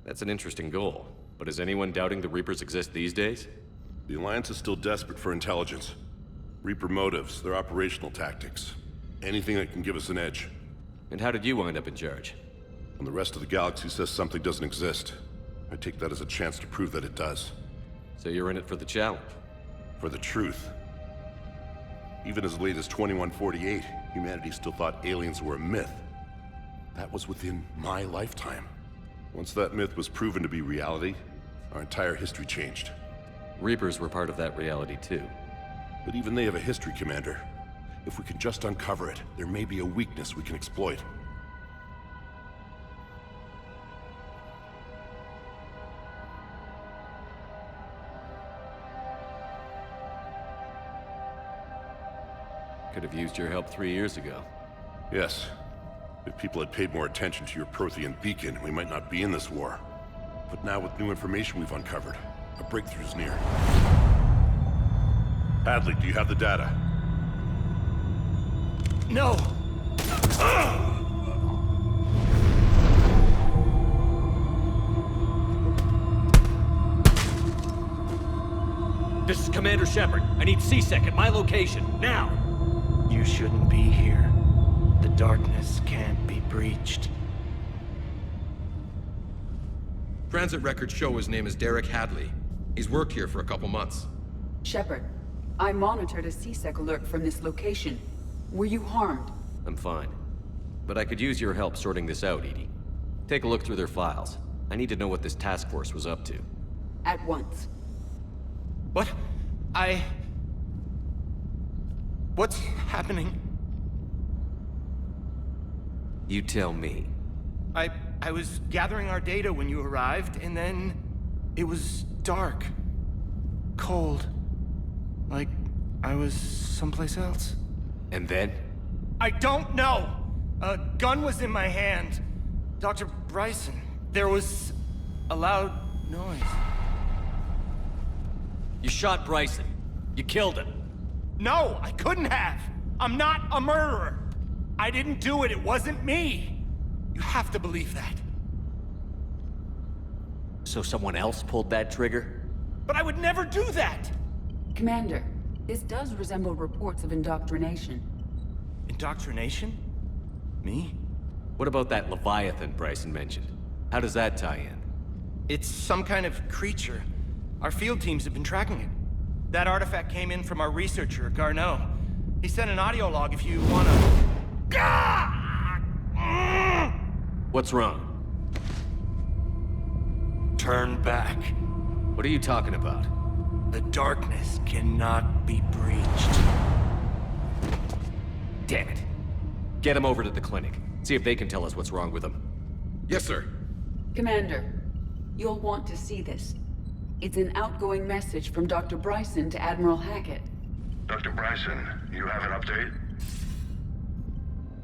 That's an interesting goal. But is anyone doubting the Reapers exist these days? The Alliance is still desperate for intelligence. Reaper motives, their operational tactics. Anything that can give us an edge. And how did you wind up in charge? When the rest of the galaxy says something doesn't exist, I take that as a chance to prove that it does. So you're in it for the challenge? For the truth. Even as late as 2148, humanity still thought aliens were a myth. That was within my lifetime. Once that myth was proven to be reality, our entire history changed. Reapers were part of that reality too. But even they have a history, Commander. If we can just uncover it, there may be a weakness we can exploit. Could have used your help 3 years ago. Yes. If people had paid more attention to your Prothean beacon, we might not be in this war. But now with new information we've uncovered, a breakthrough's near. Hadley, do you have the data? No! This is Commander Shepard. I need C-Sec at my location, now! You shouldn't be here. The darkness can't be breached. Transit records show his name is Derek Hadley. He's worked here for a couple months. Shepard, I monitored a C-Sec alert from this location. Were you harmed? I'm fine. But I could use your help sorting this out, EDI. Take a look through their files. I need to know what this task force was up to. At once. What? What's happening? You tell me. I was gathering our data when you arrived, and then it was dark. Cold. Like I was someplace else. And then? I don't know! A gun was in my hand. Dr. Bryson, there was a loud noise. You shot Bryson. You killed him. No, I couldn't have! I'm not a murderer! I didn't do it, it wasn't me! You have to believe that. So someone else pulled that trigger? But I would never do that! Commander, this does resemble reports of indoctrination. Indoctrination? Me? What about that Leviathan Bryson mentioned? How does that tie in? It's some kind of creature. Our field teams have been tracking it. That artifact came in from our researcher, Garneau. He sent an audio log if you wanna... What's wrong? Turn back. What are you talking about? The darkness cannot be breached. Damn it. Get him over to the clinic. See if they can tell us what's wrong with him. Yes, sir. Commander, you'll want to see this. It's an outgoing message from Dr. Bryson to Admiral Hackett. Dr. Bryson, you have an update?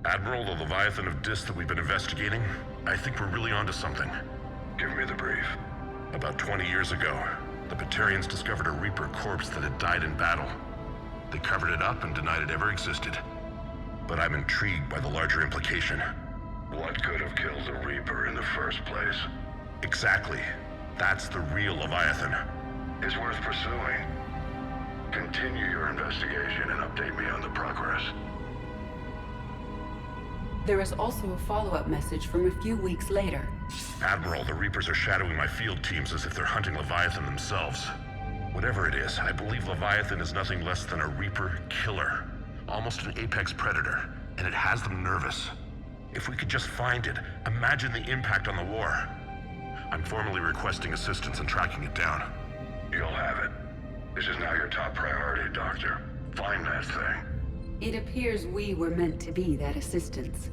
Admiral, the Leviathan of Dis that we've been investigating, I think we're really onto something. Give me the brief. About 20 years ago, the Batarians discovered a Reaper corpse that had died in battle. They covered it up and denied it ever existed. But I'm intrigued by the larger implication. What could have killed the Reaper in the first place? Exactly. That's the real Leviathan. It's worth pursuing. Continue your investigation and update me on the progress. There is also a follow-up message from a few weeks later. Admiral, the Reapers are shadowing my field teams as if they're hunting Leviathan themselves. Whatever it is, I believe Leviathan is nothing less than a Reaper killer. Almost an apex predator, and it has them nervous. If we could just find it, imagine the impact on the war. I'm formally requesting assistance in tracking it down. You'll have it. This is now your top priority, Doctor. Find that thing. It appears we were meant to be that assistance.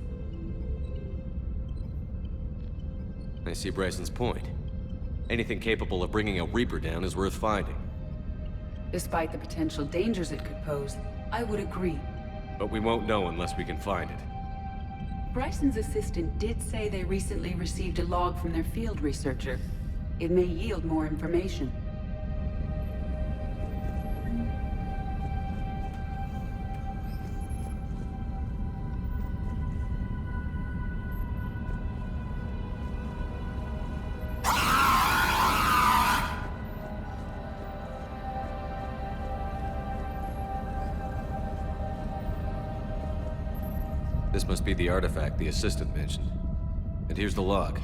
I see Bryson's point. Anything capable of bringing a Reaper down is worth finding. Despite the potential dangers it could pose, I would agree. But we won't know unless we can find it. Bryson's assistant did say they recently received a log from their field researcher. It may yield more information. This must be the artifact the assistant mentioned. And here's the log.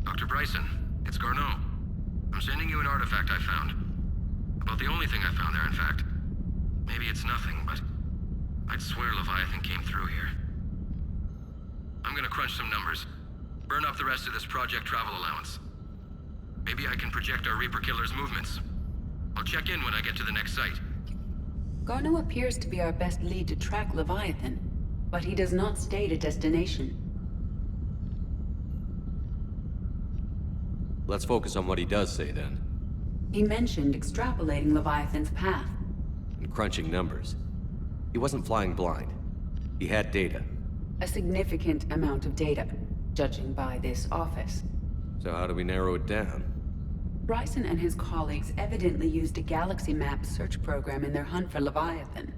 Dr. Bryson, it's Garneau. I'm sending you an artifact I found. About the only thing I found there, in fact. Maybe it's nothing, but I'd swear Leviathan came through here. I'm gonna crunch some numbers. Burn up the rest of this Project Travel allowance. Maybe I can project our Reaper Killer's movements. I'll check in when I get to the next site. Garneau appears to be our best lead to track Leviathan, but he does not state a destination. Let's focus on what he does say then. He mentioned extrapolating Leviathan's path. And crunching numbers. He wasn't flying blind. He had data. A significant amount of data, judging by this office. So how do we narrow it down? Bryson and his colleagues evidently used a galaxy map search program in their hunt for Leviathan.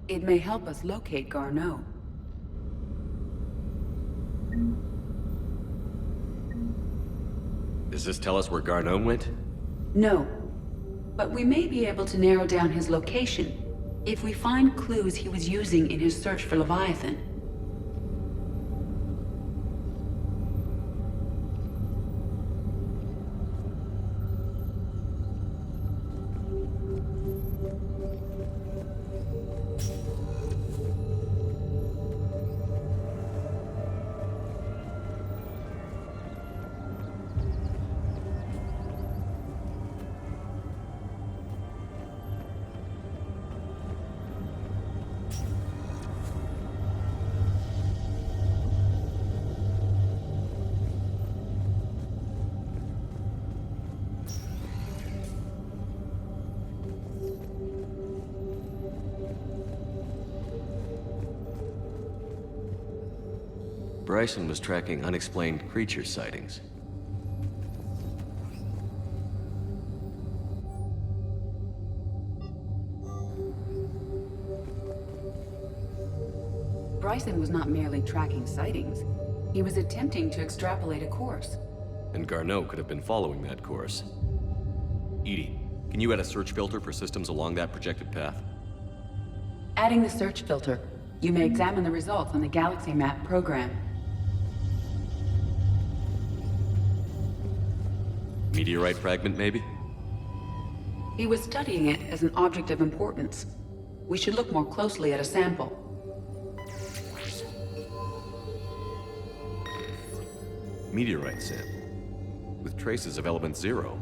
It may help us locate Garneau. Does this tell us where Garneau went? No, but we may be able to narrow down his location if we find clues he was using in his search for Leviathan. Bryson was tracking unexplained creature sightings. Bryson was not merely tracking sightings. He was attempting to extrapolate a course. And Garneau could have been following that course. EDI, can you add a search filter for systems along that projected path? Adding the search filter, you may examine the results on the Galaxy Map program. Meteorite fragment, maybe? He was studying it as an object of importance. We should look more closely at a sample. Meteorite sample. With traces of element zero.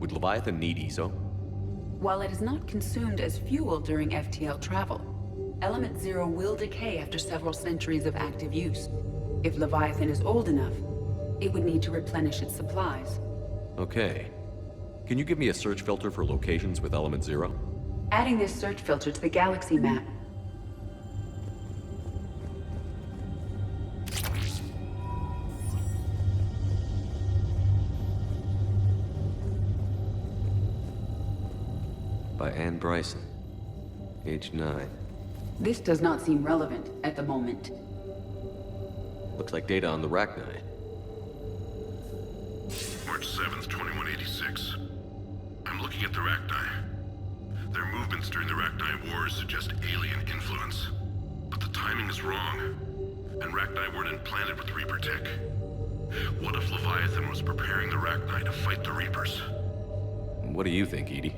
Would Leviathan need ESO? While it is not consumed as fuel during FTL travel, element zero will decay after several centuries of active use. If Leviathan is old enough, it would need to replenish its supplies. Okay. Can you give me a search filter for locations with element zero? Adding this search filter to the Galaxy Map. By Anne Bryson. Age 9. This does not seem relevant at the moment. Looks like data on the Rachni. March 7th, 2186. I'm looking at the Rachni. Their movements during the Rachni Wars suggest alien influence. But the timing is wrong. And Rachni weren't implanted with Reaper tech. What if Leviathan was preparing the Rachni to fight the Reapers? What do you think, EDI?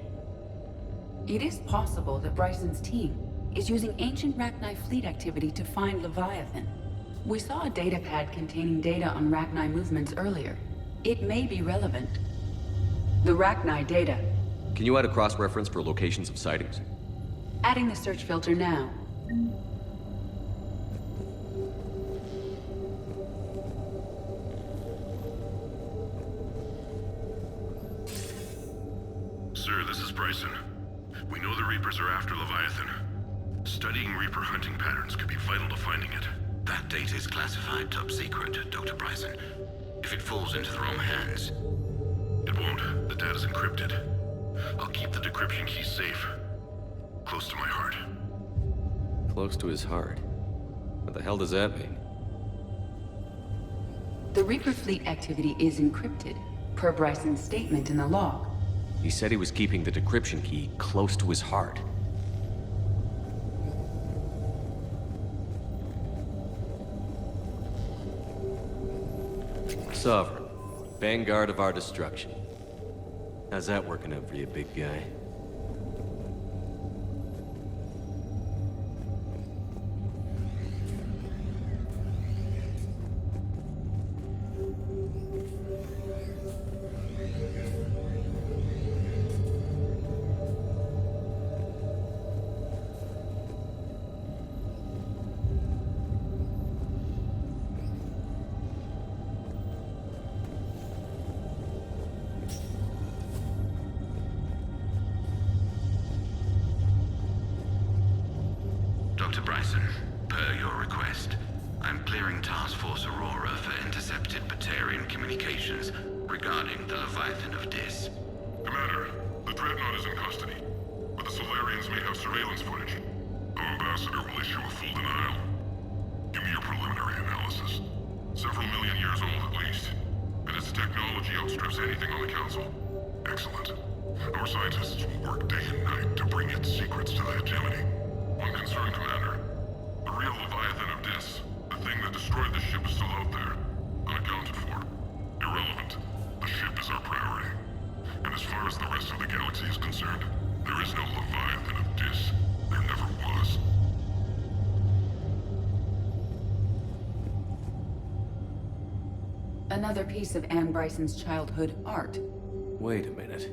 It is possible that Bryson's team is using ancient Rachni fleet activity to find Leviathan. We saw a datapad containing data on Rachni movements earlier. It may be relevant. The Rachni data. Can you add a cross-reference for locations of sightings? Adding the search filter now. Sir, this is Bryson. We know the Reapers are after Leviathan. Studying Reaper hunting patterns could be vital to finding it. That data is classified top secret, Dr. Bryson. If it falls into the wrong hands... It won't. The data's encrypted. I'll keep the decryption key safe. Close to my heart. Close to his heart. What the hell does that mean? The Reaper fleet activity is encrypted, per Bryson's statement in the log. He said he was keeping the decryption key close to his heart. Sovereign, vanguard of our destruction. How's that working out for you, big guy? Dr. Bryson, per your request, I'm clearing Task Force Aurora for intercepted Batarian communications regarding the Leviathan of Dis. Commander, the Dreadnought is in custody, but the Solarians may have surveillance footage. Our ambassador will issue a full denial. Give me your preliminary analysis. Several million years old at least, and its technology outstrips anything on the Council. Excellent. Our scientists will work day and night to bring its secrets to the hegemony. One concern, Commander. The real Leviathan of Dis, the thing that destroyed the ship, is still out there, unaccounted for. Irrelevant. The ship is our priority. And as far as the rest of the galaxy is concerned, there is no Leviathan of Dis. There never was. Another piece of Anne Bryson's childhood art. Wait a minute.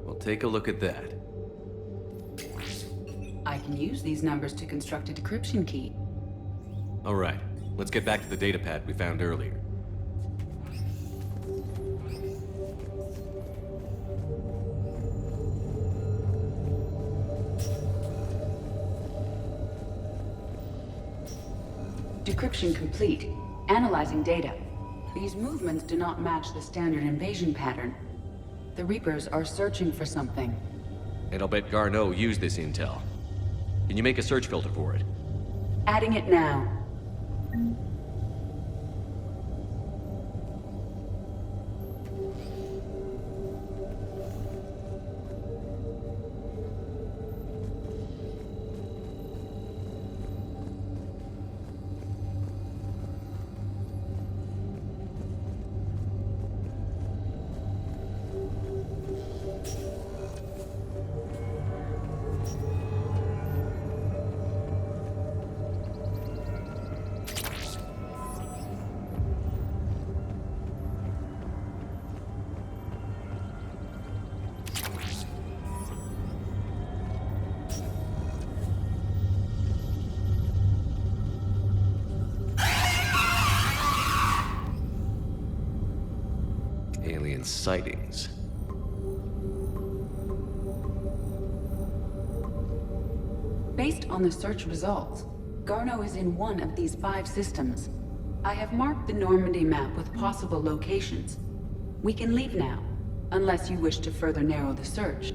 Well, take a look at that. I can use these numbers to construct a decryption key. All right, let's get back to the datapad we found earlier. Decryption complete. Analyzing data. These movements do not match the standard invasion pattern. The Reapers are searching for something. And I'll bet Garneau used this intel. Can you make a search filter for it? Adding it now. Alien sightings. Based on the search results, Garneau is in one of these 5 systems. I have marked the Normandy map with possible locations. We can leave now, unless you wish to further narrow the search.